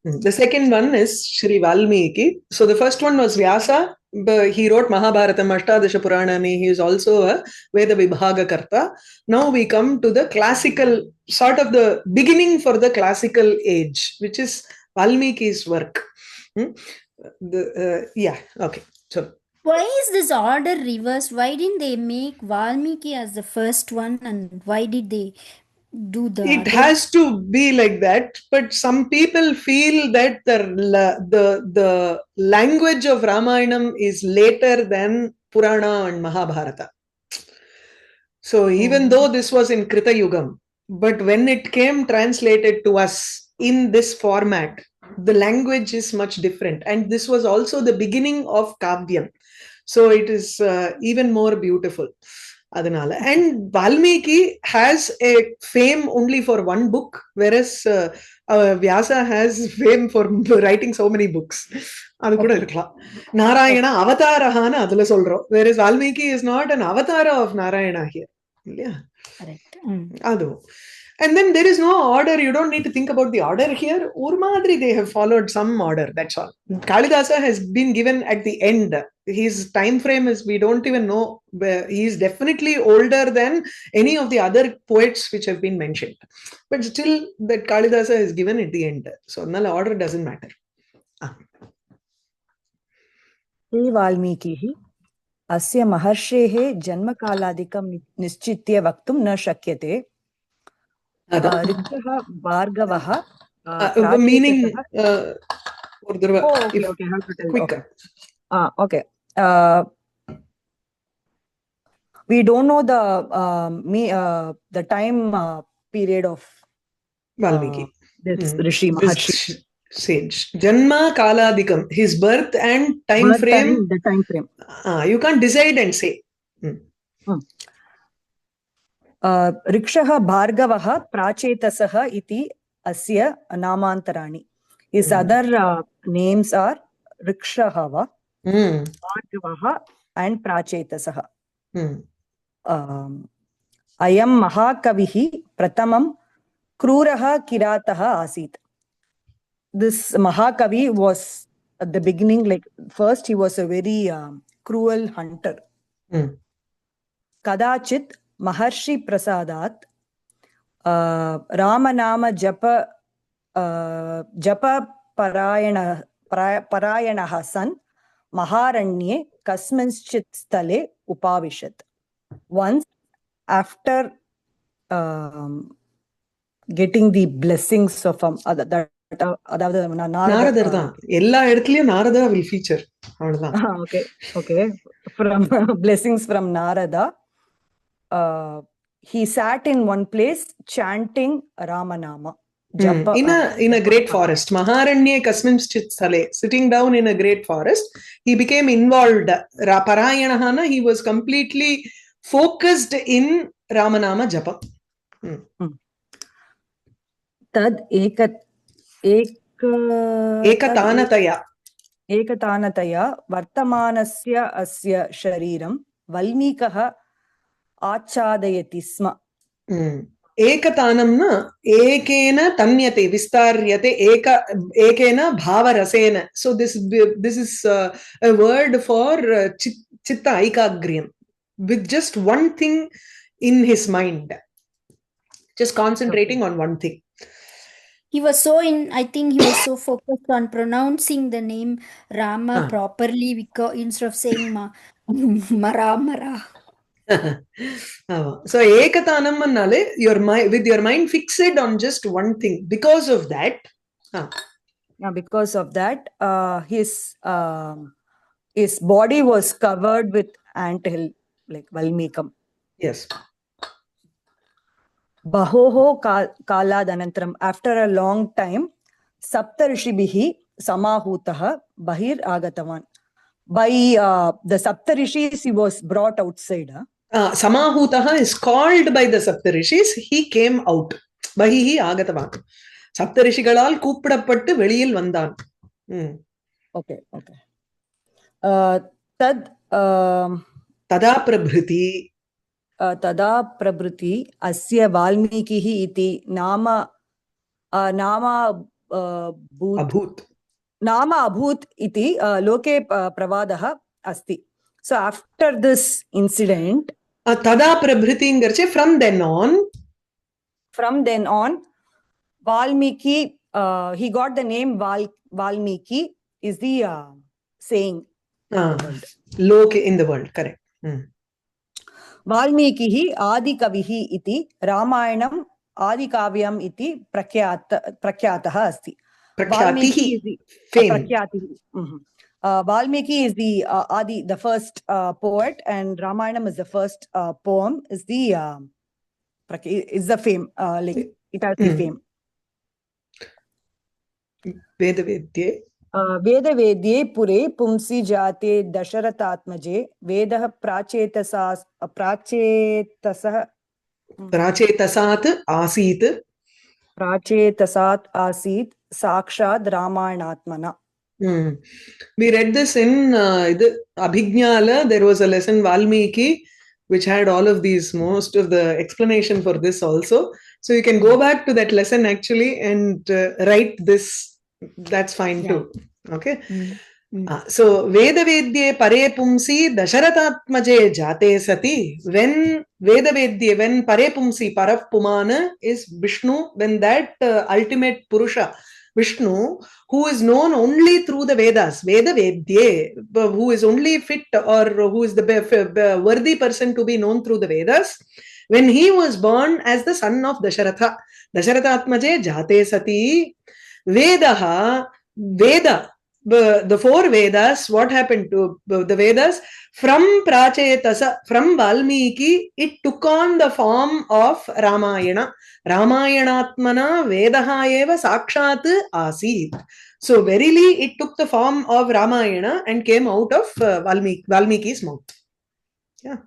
The second one is Shri Valmiki. So the first one was Vyasa. He wrote Mahabharatam, Ashtadasha Puranani. He is also a Veda Vibhaga Karta. Now we come to the classical, sort of the beginning for the classical age, which is Valmiki's work. Okay. So why is this order reversed? Why didn't they make Valmiki as the first one, and why did they do the it other? has to be like that, but some people feel that the language of Ramayanam is later than Purana and Mahabharata. So even though this was in Krita Yugam, but when it came translated to us in this format, the language is much different, and this was also the beginning of Kavyam. So it is even more beautiful. Adanala. And Valmiki has a fame only for one book, whereas Vyasa has fame for writing so many books. அது கூட இருக்கலாம். நாராயணா அவதாரஹான்னு அதுல சொல்றோம். Whereas Valmiki is not an avatar of Narayana here. Yeah. Correct. Adu. And then there is no order. You don't need to think about the order here. Urmadri, they have followed some order. That's all. Kalidasa has been given at the end. His time frame is, we don't even know. He is definitely older than any of the other poets which have been mentioned. But still, that Kalidasa is given at the end. So, no order doesn't matter. Shri Valmikihi Asya Maharshehe Janmakaladikam Nischitya Vaktum Na Shakyate Riktaha Bhargavaha meaning okay, I have to tell quick. Okay. We don't know the time period of Valmiki. This Rishi Maharshi. Sage. Janma Kaladikam, his birth and time frame. And the time frame. You can't decide and say. Rikshaha Bhargavaha Prachetasaha iti asya namantarani. His other names are Rikshahava, Bhargavaha, and Prachetasaha. Ayam Mahakavihi Pratamam Kruraha Kirataha Asit. This Mahakavi was at the beginning, like first he was a very cruel hunter. Kadachit Maharshi Prasadat Ramanama Japa Parayanaha san Maharanye Kasminschit Stale Upavishat. Once after getting the blessings of அதாவது நாரதர் தான் எல்லா இடத்துலயும் Narada will feature அவ்வளவுதான். Okay. From blessings from Narada, he sat in one place chanting Ramanama. In a great forest. Maharanye Kasminschit Stale, sitting down in a great forest, he became involved. Parayanahana, he was completely focused in Ramanama Japa. Tad Ekatanataya Vartamanasya Asya Shariram Valmikaha Achadayati Sma. Ekatanamna ekena tanyate vistaryate ekena bhavarasena. So this is a word for chitta aikagriyam, with just one thing in his mind, just concentrating on one thing. He was I think he was so focused on pronouncing the name Rama properly, because instead of saying Mara. So Ekatanam annale, with your mind fixed on just one thing. Because of that, his body was covered with anthill, like Valmikam. Yes. Bahoho Kaladanantram, after a long time, Saptarishibihi Samahutaha Bahir Agatavan. By the Saptarishis, he was brought outside. Samahutaha is called by the Saptarishis. He came out. Bahihi Agatavan. Saptarishigalal கூப்பிடப்பட்டு வெளியில் வந்தான். Okay. Tada Prabhriti Asya Valmikihi iti nama bhut Abhut. nama abhut iti loke pravadah asti. So after this incident, Tada prabhritingarche, from then on, Valmiki, he got the name Valmiki is the saying in the world. Loke in the world, correct. Valmikihi Adi Kavihi iti Ramayanam Adi Kavyam iti Prakyataha asti. Valmiki is the fame. Prakyatihi. Valmiki is the Adi, the first poet, and Ramayanam is the first poem. Is the fame, like it has the fame. Vedavedye. वेदवेद्ये पुरे पुंसि जाते दशरथात्मजे वेदः प्राचेतसात् आसीत् साक्षात् रामायणात्मना. We read this in Abhijnala. There was a lesson Valmiki which had all of these, most of the explanation for this also. So you can go back to that lesson actually and write this. That's fine too. Okay. So Vedavedye pare pumsi dasharathatmaje jate sati. When Vedavedye, when pare pumsi, parav pumana is Vishnu, when that ultimate Purusha, Vishnu, who is known only through the Vedas, Vedavedye, who is only fit or who is the worthy person to be known through the Vedas, when he was born as the son of Dasharatha, Dasharathatmaje jate sati, Vedaha, Veda, the four Vedas, what happened to the Vedas? From Prachetasa, from Valmiki, it took on the form of Ramayana. Ramayanatmana Vedaha eva sakshat asit. So verily it took the form of Ramayana and came out of Valmiki's mouth. Yeah.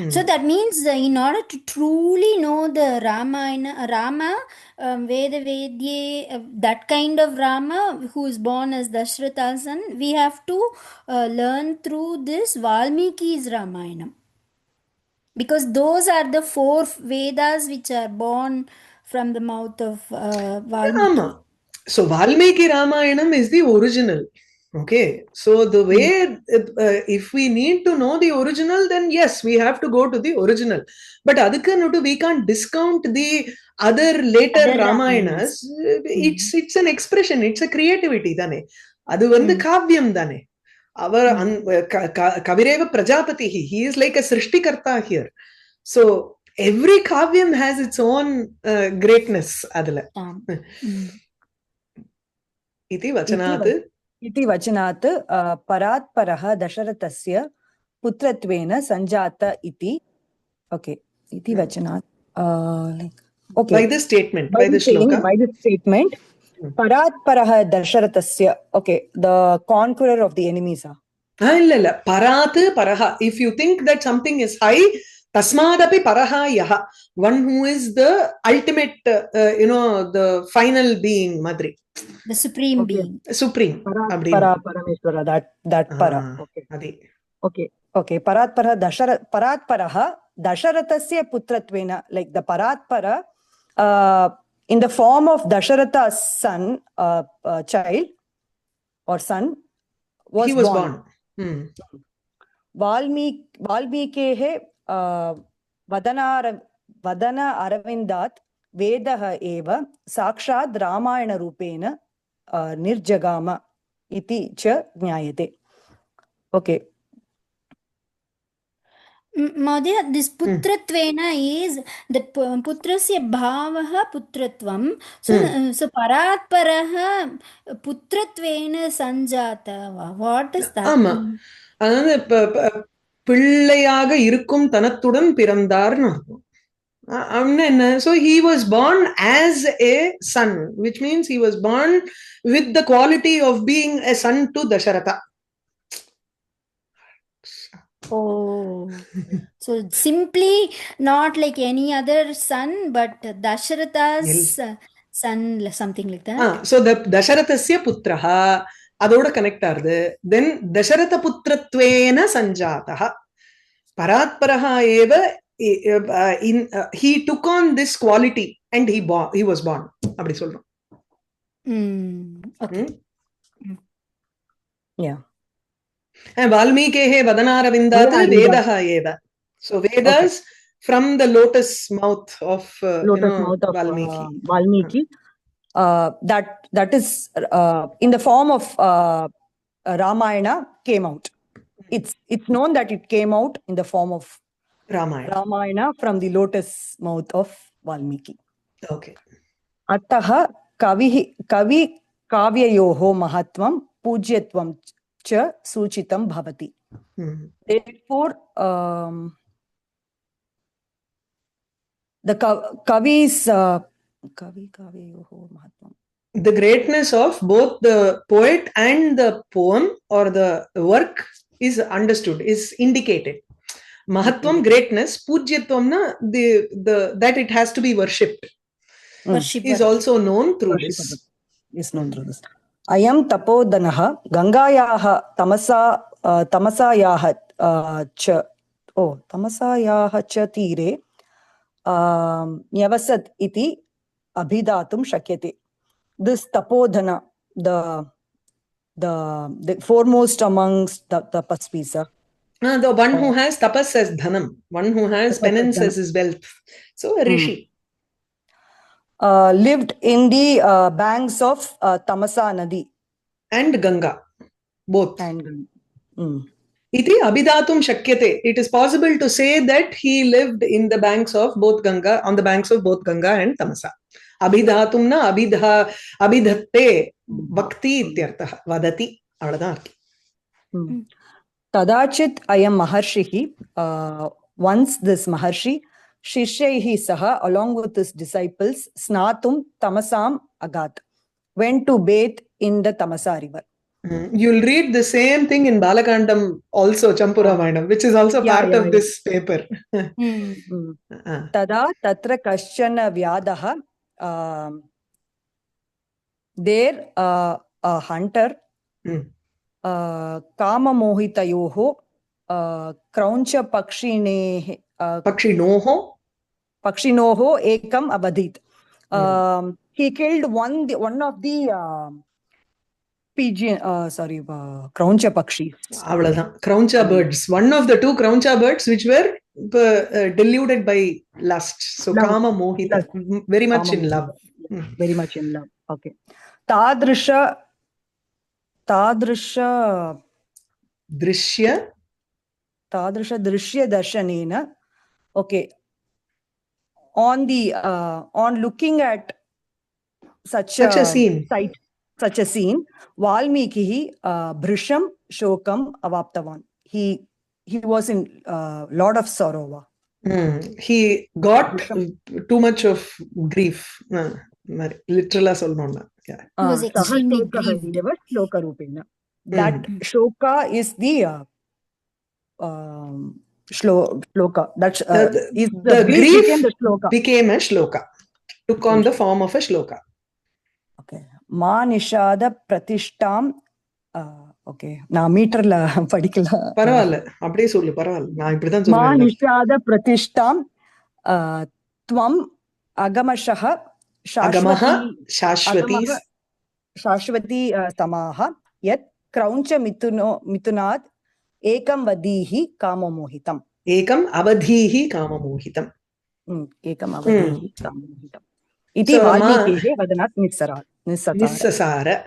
So that means in order to truly know the Rama, Vedavedye, that kind of Rama who is born as Dashratha's son, we have to learn through this Valmiki's Ramayana. Because those are the four Vedas which are born from the mouth of Valmiki. So Valmiki Ramayanam is the original. Okay, so the way, if we need to know the original, then yes, we have to go to the original. But we can't discount the other later Ramayanas. It's an expression, it's a creativity. Adu vandu kavyam dane. Kavireva Prajapatihi, he is like a Srishtikarta here. So every kavyam has its own greatness. Adala. Iti vachanaat parat parah dasharatasya putratvena sanjata iti. Okay, iti vachanaat. Okay. By this statement, by this shloka. By this statement, parat parah dasharatasya. Okay, the conqueror of the enemies. Illa. Parat paraha. If you think that something is high, tasmadapi paraha yaha. One who is the ultimate, the final being, Madri. The supreme being. Supreme. Parameshwara, that para. Okay. Adi. Okay. Parat paraha Dasharathasya putratvena, like the parat para, in the form of Dasharatha's son, child or son, he was born. Valmikehe vadana aravindat vedaha eva sakshat ramayana rupena nirjagama iti cha jnayate. Okay. Madhya, this putratvena is that putrasya bhavaha putratvam. So parat paraha putratvena sanjata. What does that mean? பிள்ளையாக இருக்கும் தனத்துடன் பிறந்தார்னு. So he was born as a son, which means he was born with the quality of being a son to Dasharatha. Oh, so simply not like any other son, but Dasharatha's son, something like that. So the Dasharathasya putraha adoda connect ஆறுது. Then Dasharatha putratvena sanjataha. Paratparaha eva, he took on this quality and he was born. அப்படி சொல்றோம். Okay. Yeah. And Valmikehe Vadanaravindat Vedaha Eva. So Vedas from the lotus mouth of Mouth of Valmiki. Valmiki. That is in the form of Ramayana came out. It's known that it came out in the form of Ramayana from the lotus mouth of Valmiki. Okay. Ataha kavi kavyayoho mahatvam pujyatvam cha suchitam bhavati. Therefore, the kavi's kavyayoho mahatvam. The greatness of both the poet and the poem or the work is understood, is indicated. Mahatvam, greatness, pujyatvam, that it has to be worshipped, is also known through this. Is known through this. Ayam tapodanaha gangayaha tamasayaha cha tamasayaha cha tire nyavasat iti abhidatum shakyate. This tapodhana, the foremost amongst the tapasvis. The one who has tapas as dhanam, one who has penance as his wealth. So a rishi. Lived in the banks of Tamasa Nadi. And Ganga. Both. And Iti abhidatum shakyate. It is possible to say that he lived in the banks of both Ganga, on the banks of both Ganga and Tamasa. Abhidatum na abhidhatte bhakti ityartha vadati. Tadachit ayam maharshihi. Once this maharshi, Shishyahi saha, along with his disciples, Snatum Tamasam Agat, went to bathe in the Tamasa river. You'll read the same thing in Balakandam also, Champuramayana, which is also part of this paper. Tada tatra kaschana vyadaha. There a hunter kama mohitayoho krauncha pakshinoho ekam abadit. He killed one of the pigeon, krauncha pakshi. Krauncha birds. One of the two krauncha birds which were deluded by lust. So kama mohita, very much in love. Very much in love. Okay. Tadrisha drishya darshanena. Okay. On looking at such a scene, Valmiki bhrisham shokam avaptavan. He was in lot of sorrow. He got too much of grief. Literally solnonna. He was extremely grieved. That shoka is the shloka. That's the grief became a shloka. Took on the form of a shloka. Okay. Ma nishada pratishtam. Okay. Na meterla padikala. Paravalle. Appadiye sollu paravalle. Na ipdidan solren. Ma nishada pratishtam tvam agamashaha shashwati samaha yat krauncha mitunat ekam vadihi kamamohitam. Ekam avadhihi kamamohitam. Ekam avadhihi kamamohitam. Iti Valmikehe vadanat nissasara.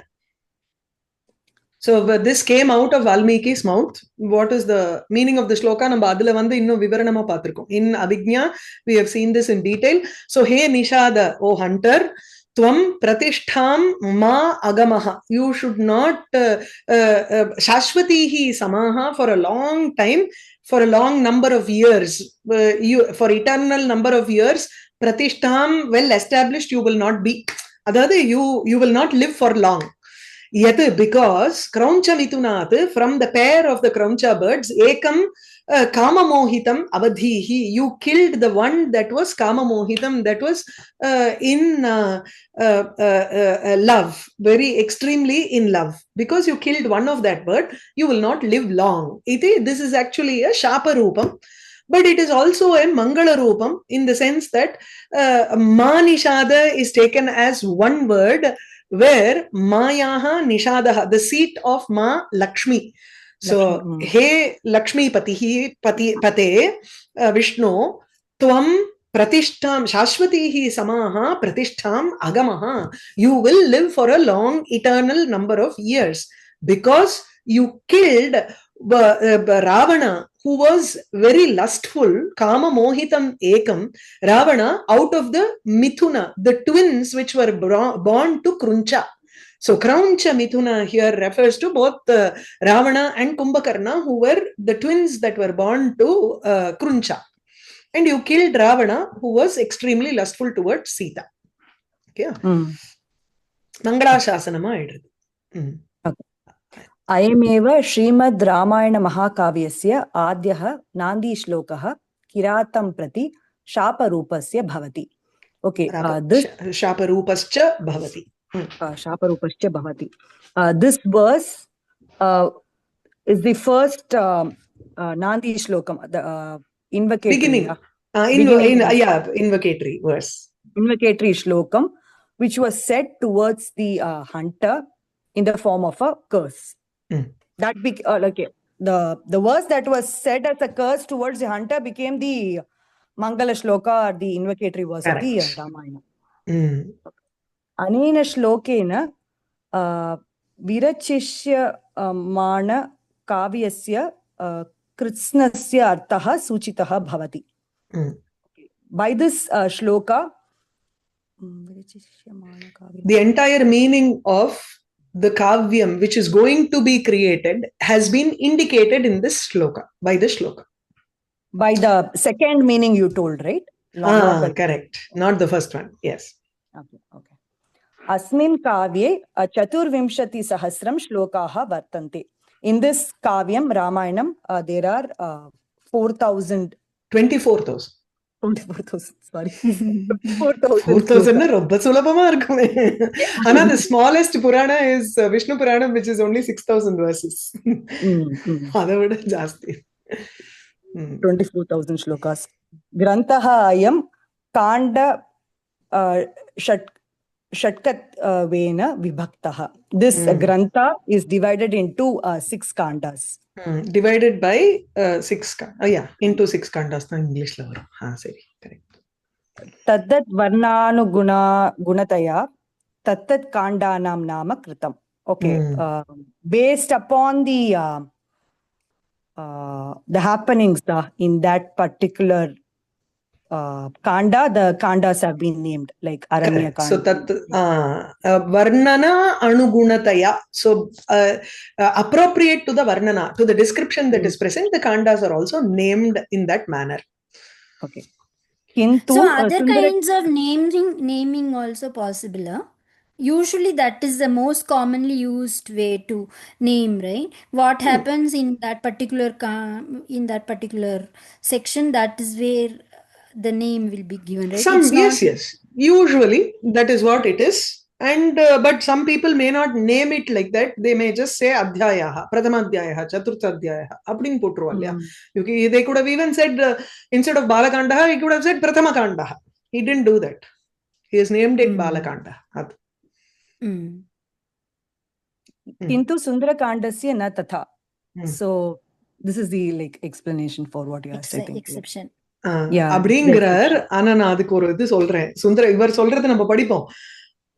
So this came out of Valmiki's mouth. What is the meaning of the shloka? Namba adula vandu inno vivaranama paathirkom. In Abhignya, we have seen this in detail. So, hey Nishada, O hunter, tvam pratishtham ma agamaha. You should not shashwatihi samaha for a long time, for a long number of years. For eternal number of years, pratishtham, well established, you will not be. Adade, you will not live for long. Yet, because krauncha mitunat, from the pair of the krauncha birds, ekam kama mohitam avadhihi, you killed the one that was kama mohitam, that was in love, very extremely in love. Because you killed one of that bird, you will not live long. This is actually a shapa rupam. But it is also a mangala rupam in the sense that manishada is taken as one word, where Mayaha Nishadaha, the seat of Ma Lakshmi. So, He Lakshmi Patihi Pate Vishnu, Tvam Pratishtham Shashwatihi Samaha Pratishtham Agamaha. You will live for a long, eternal number of years because you killed Ravana, who was very lustful, Kama Mohitam Ekam, Ravana, out of the Mithuna, the twins which were born to Kruncha. So Krauncha Mithuna here refers to both Ravana and Kumbhakarna, who were the twins that were born to Kruncha. And you killed Ravana, who was extremely lustful towards Sita. Okay. Mangala Shasanama idru. अयमेव श्रीमद् रामायण महाकाव्यस्य आद्यः नान्दी श्लोकः किरातं प्रति शापरूपस्य भवति. Okay, this शापरूपश्च भवति. शापरूपश्च भवति. This verse is the first Nandi Shlokam, the invocatory. Beginning. Invocatory verse. Invocatory Shlokam, which was said towards the hunter in the form of a curse. That the verse that was said as a curse towards the hunter became the Mangala Shloka, or the invocatory verse of the Ramayana. Anena Shlokena Virachishya Mana Kavyasya Kritsnasya Artaha Suchitaha Bhavati. By this shloka, the entire meaning of the kavyam which is going to be created has been indicated in this shloka, by this shloka. By the second meaning you told, right? Correct. Not the first one. Yes. Okay. Asmin kavye chaturvimshati sahasram shlokaha vartante. In this kavyam, Ramayanam, there are 4,000. 24,000. 24,000, sorry. 4,000 robba sulabama irukume. Ana the smallest Purana is Vishnu Purana, which is only 6,000 verses. Adavada jasti. 24,000 shlokas. Grantaha ayam kanda shatkat vena vibhaktaha. This grantha is divided into 6 kandas. Divided by 6 into 6 kandas na English la varum. Correct. Taddat varnanuguna gunataya tattat kandanam nama kritam. Okay. Based upon the happenings in that particular kanda, the kandas have been named, like Aranya Kanda. So that varnana anugunataya. So appropriate to the varnana, to the description that is present, the kandas are also named in that manner. Okay. So other kinds of naming also possible. Usually that is the most commonly used way to name, right? What happens in that particular section, that is where the name will be given, right? Yes. Usually that is what it is. And but some people may not name it like that. They may just say Adhyayaha, Prathama Adhyayaha, Chaturtha Adhyayaha. Appadin potruvalya. They could have even said instead of Balakandaha, he could have said Prathama Kandaha. He didn't do that. He has named it Balakanda. Kintu Sundara Kandasya na tatha. So this is the explanation for what you are saying. Exception. அப்படிங்கிறார். ஆனா நான் அதுக்கு ஒரு இது சொல்றேன். சுந்தர இவர் சொல்றது நம்ம படிப்போம்.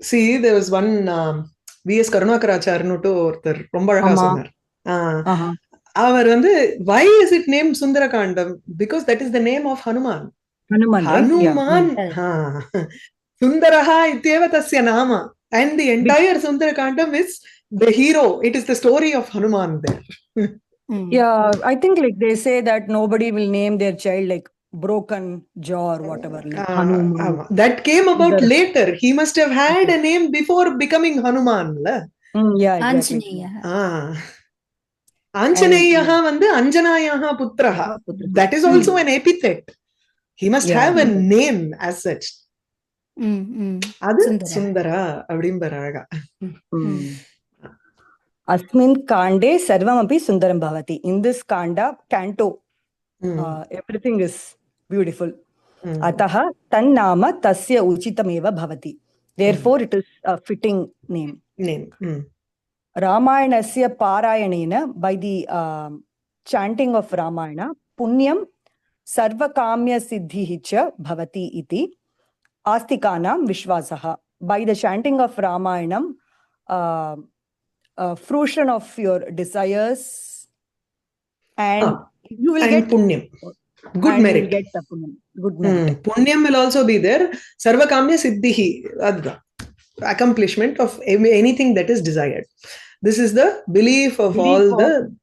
See, there was one V.S. கருணாகராச்சார்னுட்டு ஒருத்தர் ரொம்ப அழகா சொன்னார். அவர் why is it named Sundarakandam? Because that is the name of Hanuman. Hanuman. Sundaraha ityeva tasya nama. And the entire Sundarakandam is the hero. It is the story of Hanuman there. Yeah, I think they say that nobody will name their child broken jaw or whatever. Hanuman. That came about later. He must have had a name before becoming Hanuman. Yeah, exactly. Anjaneyaha Anjanayaha putraha. That is also an epithet. He must have a name as such. Adu Sundara avdimbaraga. Asmin kande sarvamapi sundaram bhavati. In this canto, everything is beautiful. Ataha tannama tasya uchitameva bhavati. Therefore, it is fitting name. Ramayanasya Parayanena, by the chanting of Ramayana, Punyam Sarvakamya Siddhihi cha Bhavati iti Astikanam Vishwasaha. By the chanting of Ramayanam, fruition of your desires, and you will get punyam. Good merit. You get the punyam. Good merit. Punyam will also be there. Sarvakamya Siddhihi. Adva. Accomplishment of anything that is desired. This is the belief of all the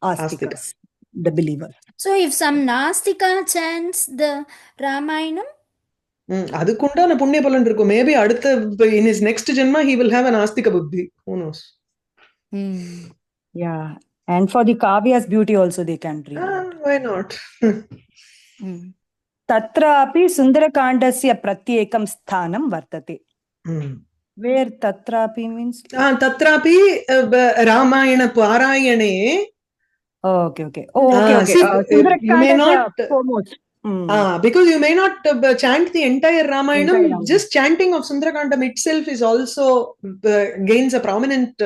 Astikas, the believers. So if some Nastika chants the Ramayanam, adukundana punya palan irukku. Maybe adutha in his next janma he will have an astika buddhi. Who knows? Yeah, and for the Kavya's beauty also they can read. Why not? Tatrapi Sundarakandasya pratyekam sthanam vartate. Where Tatrapi means? Tatrapi Ramayana Parayane. Okay. Okay. See, you may not foremost. Because you may not chant the entire Ramayanam. Just chanting of Sundarakandam itself is also gains a prominent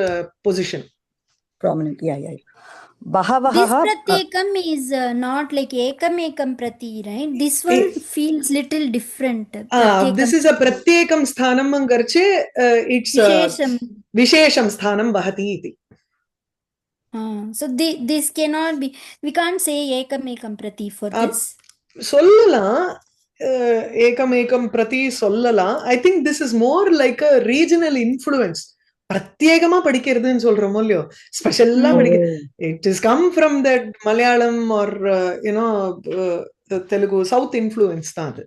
position. Prominent, yeah. This pratyekam is not like ekam prati, right? This one feels little different. This is a pratyekam sthanam angarche. It's vishesham sthanam vahati iti. So this cannot be. We can't say ekam prati for this. Sollala ekam prati sollala. I think this is more like a regional influence. பிரத்யேகமா படிக்கிறதுன்னு சொல்றோமோ இல்லையோ, ஸ்பெஷலா it is come from that Malayalam or Telugu South influence தான் அது.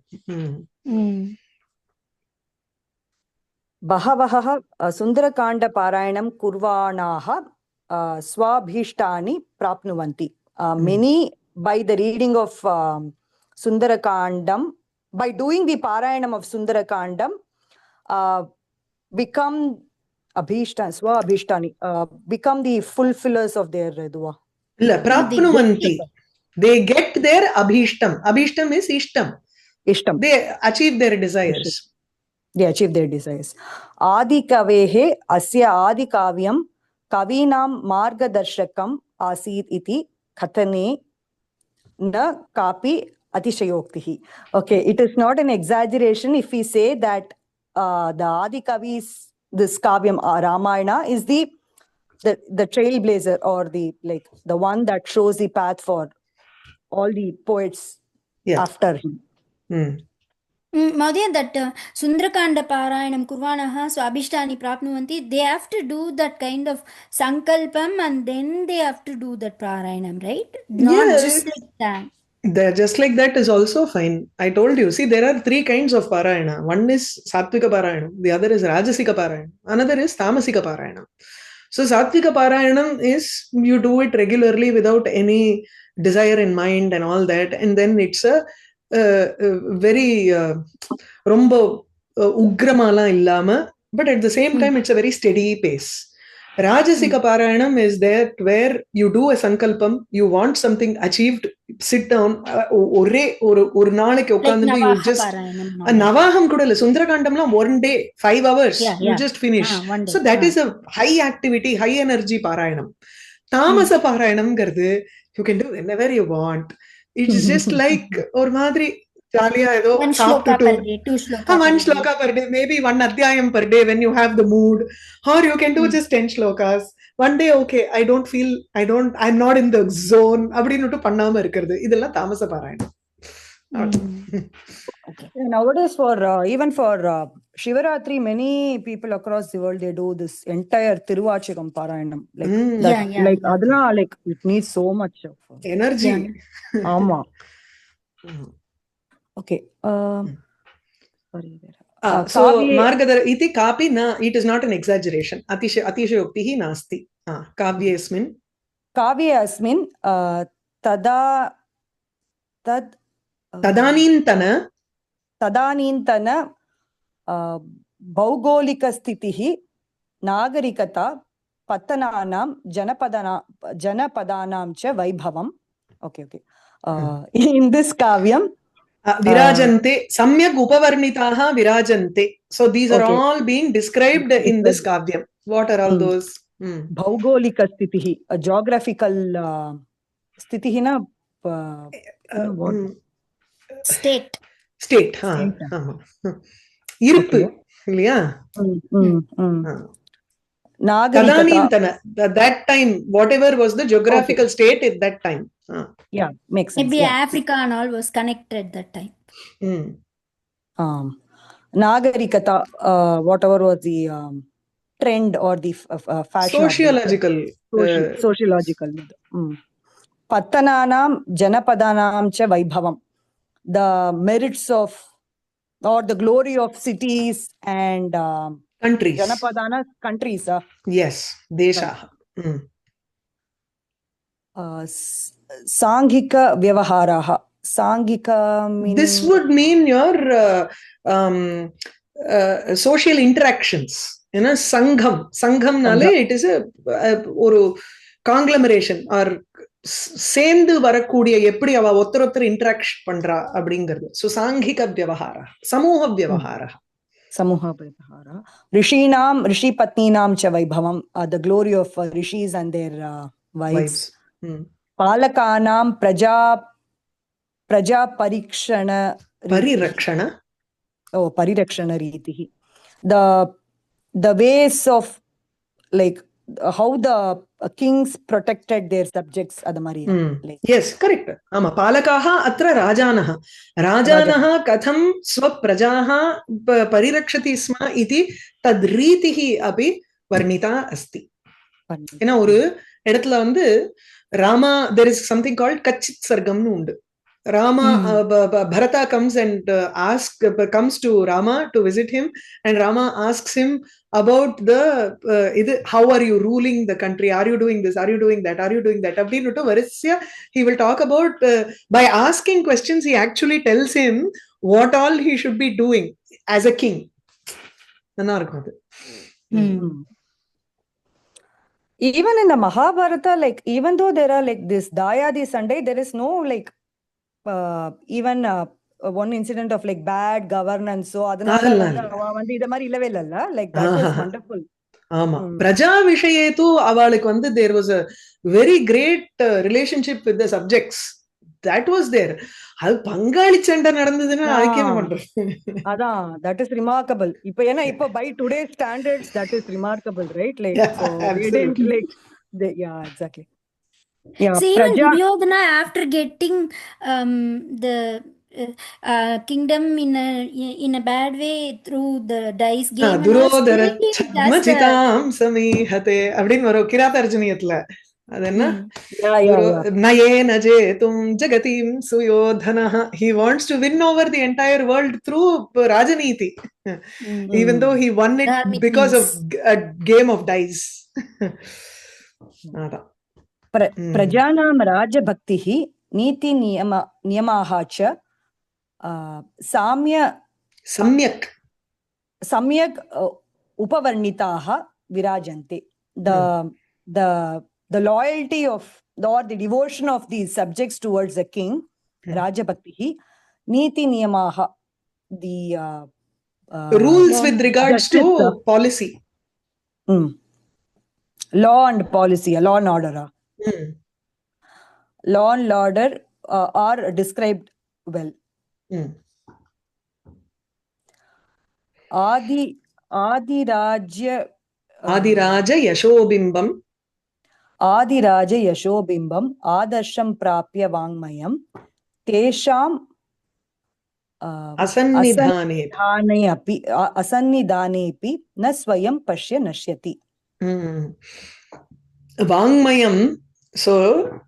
बहवः सुन्दरकाण्डपारायणं कुर्वाणाः स्वाभीष्टानि प्राप्नुवन्ति. Many, by the reading of Sundarakandam, by doing the Parayanam of Sundarakandam, become Swabhishtani, become the fulfillers of their dua. Prapnuvanti. They get their abhishtam. Abhishtam is ishtam. They achieve their desires. Adi kavehe asya adi kavyam kavinam margadarshakam asid iti khathane na kapi atishayoktihi. Okay, it is not an exaggeration if we say that the Adi Kavi's this kavyam Ramayana is the trailblazer, or the one that shows the path for all the poets after him. Madhya, that Sundarakanda Parayanam Kurvanaha Swabhishtani Prapnuvanti, they have to do that kind of sankalpam and then they have to do that Parayanam, right? Not just like that. Just like that is also fine. I told you, see, there are three kinds of Parayana. One is Sattvika Parayana, the other is Rajasika Parayana, another is Tamasika Parayana. So Sattvika Parayanam is you do it regularly without any desire in mind and all that, and then it's a very rombo ugramala illama, but at the same time it's a very steady pace. Rajasika Parayanam is there where you do a sankalpam, you want something achieved, sit down, ஒரு நாளைக்கு உட்கார்ந்து you just நவாகம் கூட இல்ல, சுந்தரகாண்டம்லாம் 1 day 5 hours you just finish. So that is a high activity, high energy Parayanam. Tamasa Parayanamங்கிறது you can do whenever you want. It's just like ஒரு மாதிரி ஜாலியா ஏதோ one shloka per day, maybe one adhyayam per day when you have the mood, or you can do just 10 shlokas. One day, okay, I'm not in the zone அப்படினுட்டு பண்ணாம இருக்குது. இதெல்லாம் தாமச பாராயணம். Nowadays, even for Shivaratri, many people across the world, they do this entire Tiruvachikam Parayanam. Adana, it needs so much of energy. Ama. Okay. Sorry. So Margadar iti kapi na, it is not an exaggeration. Atishayoktihi nasti. Kavyasmin tadanintana bhaugolika sthitihi nagarikata patananam janapadanam cha vaibhavam. Okay. In this kavyam, Virajante, samyak upavarnitaha virajante. So these are all being described in this kavyam. What are all those? Bhaugolika stitihi, a geographical stitihi na what? State. இருப்பு இல்லையா? Nagarikata. That time, whatever was the geographical state at that time. Yeah, makes sense. Maybe Africa and all was connected that time. Nagarikata, whatever was the trend or the fashion. Sociological. Pattananam janapadanam cha vaibhavam. The merits of or the glory of cities and countries. Janapadana countries. Yes, desha. Sanghika vyavaharaha. Sanghika meaning... This would mean your social interactions. You know, sangham nale it is a conglomeration or சேர்ந்து வரக்கூடிய எப்படி அவ ஒருத்தர் interact பண்றா அப்படிங்கிறது. So சாங்கிக வியவஹாரா, சமூக வியவஹாரா. Samuha Vyavahara. Rishinam, Rishi Patninam cha Vaibhavam, the glory of rishis and their wives. Palakanam Praja Parirakshana. Oh, Parirakshana Ritihi. The ways of like how the kings protected their subjects adamari. Yes, correct. Ama palakaha atra rajanaha. Rajanaha katham swaprajaha parirakshati sma iti tadritihi api varnita asti. ஏன்னா ஒரு இடத்துல வந்து Rama, there is something called kachit sargamnu undu. Rama, Bharata comes and comes to Rama to visit him, and Rama asks him about the how are you ruling the country? Are you doing this? Are you doing that? Are you doing that? Abdinuttu varisya he will talk about by asking questions. He actually tells him what all he should be doing as a king. Nanna irukum adu. Even in the Mahabharata, like even though there are like this Dayadi Sunday, there is no like even one incident of like bad governance. So adanala vandu idu mari illave illa, like that was wonderful. Ama praja vishayetu avalukku vandu there was a very great relationship with the subjects. That was there. அது பங்காளி சண்டை நடந்ததுன்னா அதுக்கு என்ன பண்றது? அதான், that is remarkable. இப்ப ஏன்னா இப்ப by today's standards that is remarkable, right? Like so we didn't like yeah, exactly. Yeah, see, even Duryodhana after getting the kingdom in a bad way through the dice game, Durodhara chadmachitam samihate அப்படின்னு வரும் கிராதார்ஜுனியத்துல. அது என்ன? நயே நஜேதும் ஜகதீம் சுயோதனஹ. He wants to win over the entire world through Rajaniti, even though he won it because of a game of dice. Prajanam Rajabhaktihi Niti Niyamaha cha Samyak Upavarnitaha Virajante. The loyalty of or the devotion of these subjects towards the king, Rajabhaktihi, Niti Niyamaha, the rules with regards to policy. Law and policy, law and order. Law and order are described well. Adiraja Yashobimbam. Adiraja Yashobimbam Adarsham Prapya Vangmayam Tesham Asannidhanepi na swayam pashya nashyati. Vangmayam. So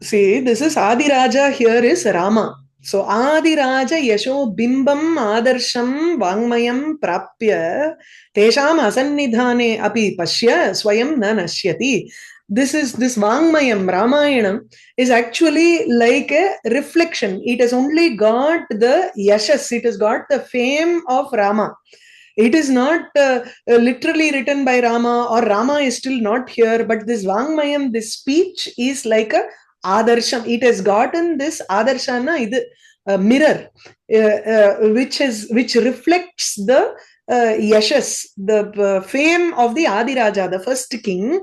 see, this is Adiraja, here is Rama. So Adiraja Yashobimbam Adarsham Vangmayam Prapya Tesham Asannidhane api pashya swayam na nashyati. This Vangmayam, Ramayanam, is actually like a reflection. It has only got the yashas, it has got the fame of Rama. It is not literally written by Rama, or Rama is still not here, but this Vangmayam, this speech is like a Adarsham. It has gotten this Adarshana, mirror, which reflects the yashas, the fame of the Adi Raja, the first king.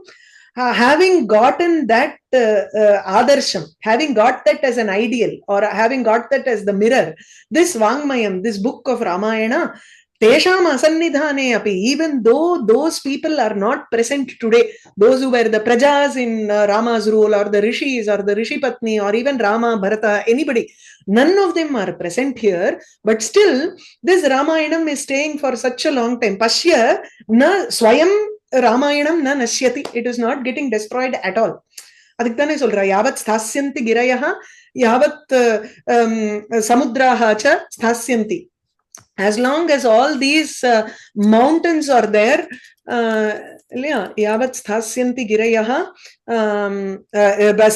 Having gotten that adarsham, having got that as an ideal, or having got that as the mirror, this Vangmayam, this book of Ramayana, Tesham asannidhane api, even though those people are not present today, those who were the prajas in Rama's rule, or the rishis, or the rishi patni, or even Rama, Bharata, anybody, none of them are present here, but still this Ramayanam is staying for such a long time. Pashya na swayam Ramayanam na nashyati. It is not getting destroyed at all. Adik thane solra, yavat sthasyanti girayaha, yavat samudraha cha sthasyanti. As long as all these mountains are there, yavat sthasyanti girayaha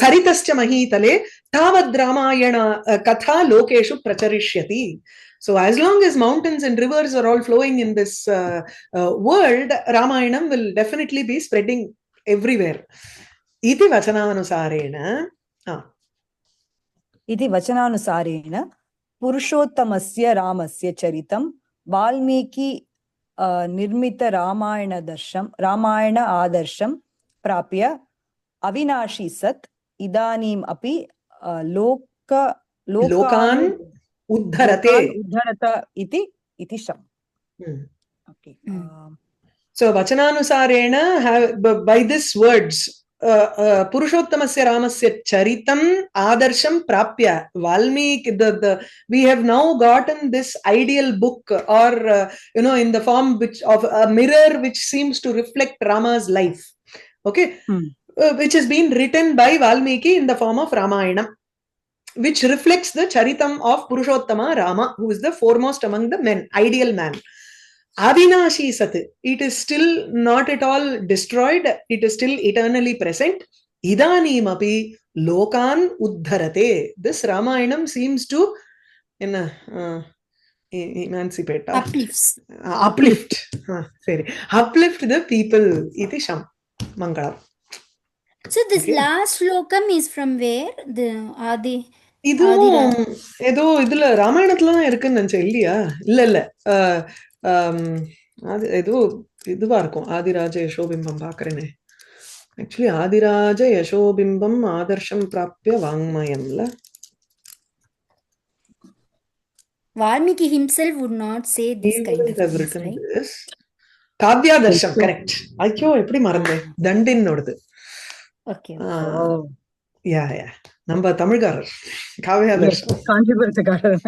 saritascha mahitale tavad Ramayana katha lokeshu pracharishyati. So as long as mountains and rivers are all flowing in this world, Ramayanam will definitely be spreading everywhere. Iti vachananusarena. Iti vachananusarena Purushottamasya Ramasya Charitam Valmiki Nirmita Ramayana Adarsham Prapya Avinashi Sat Idanim Api Lokan Uddharate. Uddharata iti sham. Okay. So Vachananusarena, by these words, Purushottamasya Ramasya Charitam Adarsham Prapya, Valmiki, we have now gotten this ideal book, or in the form of a mirror which seems to reflect Rama's life, okay, which has been written by Valmiki in the form of Ramayana, which reflects the Charitam of Purushottama Rama, who is the foremost among the men, ideal man. Avinashi Sat, it is still not at all destroyed, it is still eternally present. Idanim api lokan uddharate. This Ramayanam seems to emancipate. Uplifts. Uplift. Uplift the people. Iti sham. Mangalam. So this last slokam is from where? The Adi. இதுவும் ஏதோ இதுல ராமாயணத்துலதான் இருக்குன்னு நினைச்சேன், இல்லையா? இல்ல அது ஏதோ இதுவா இருக்கும். ஆதிராஜ யசோபிம்பம் பாக்குறேனே. Actually ஆதிராஜ யசோபிம்பம் ஆதர்ஷம் பிராப்ய வாங்மயம்ல. Valmiki himself would not say this kind of things, right? This. Kavyadarsham, correct. ஐயோ எப்படி மறந்தேன், தண்டினோடது. Okay. யா நம்ம தமிழ்காரர் காவியாதர்ஷம், காஞ்சிபுரத்துக்காரர்.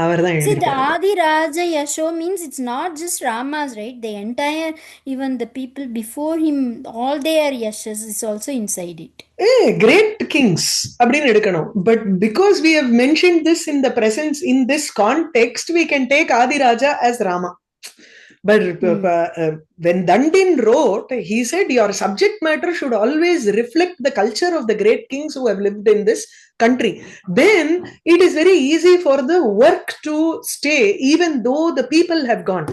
அவர்தான். See, the Adi Raja Yasho means it's not just Rama's, right? The entire, even the people before him, all their yashas is also inside it. Great kings அப்படின்னு எடுக்கணும். But because we have mentioned this in the presence, in this context, we can take Adi Raja as Rama. But when Dandin wrote, he said your subject matter should always reflect the culture of the great kings who have lived in this country. Then it is very easy for the work to stay even though the people have gone.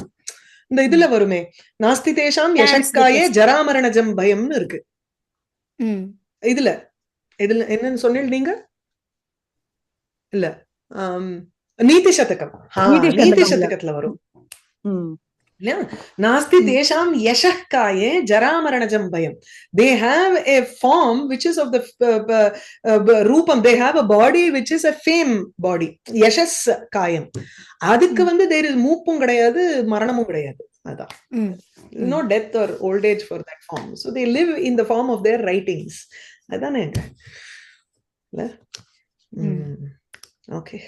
இந்த இதுல வருமே, நாஸ்தி தேஷாம் யசக்காயே ஜராமரணஜம் பயம்னு இருக்கு. இதுல என்னன்னு சொன்னீங்க நீங்க? இல்ல, நீதி சதகம். நீதி சதகத்துல வரும். Nasti tesham yashakaye jaramarnajam bayam. They have a form which is of the rupam. They have a body which is a fame body. Yashas kayam. Adikku vandu there is moopum kadayadu, maranamum kadayadu. Adha. No death or old age for that form. So they live in the form of their writings. Adane. Okay.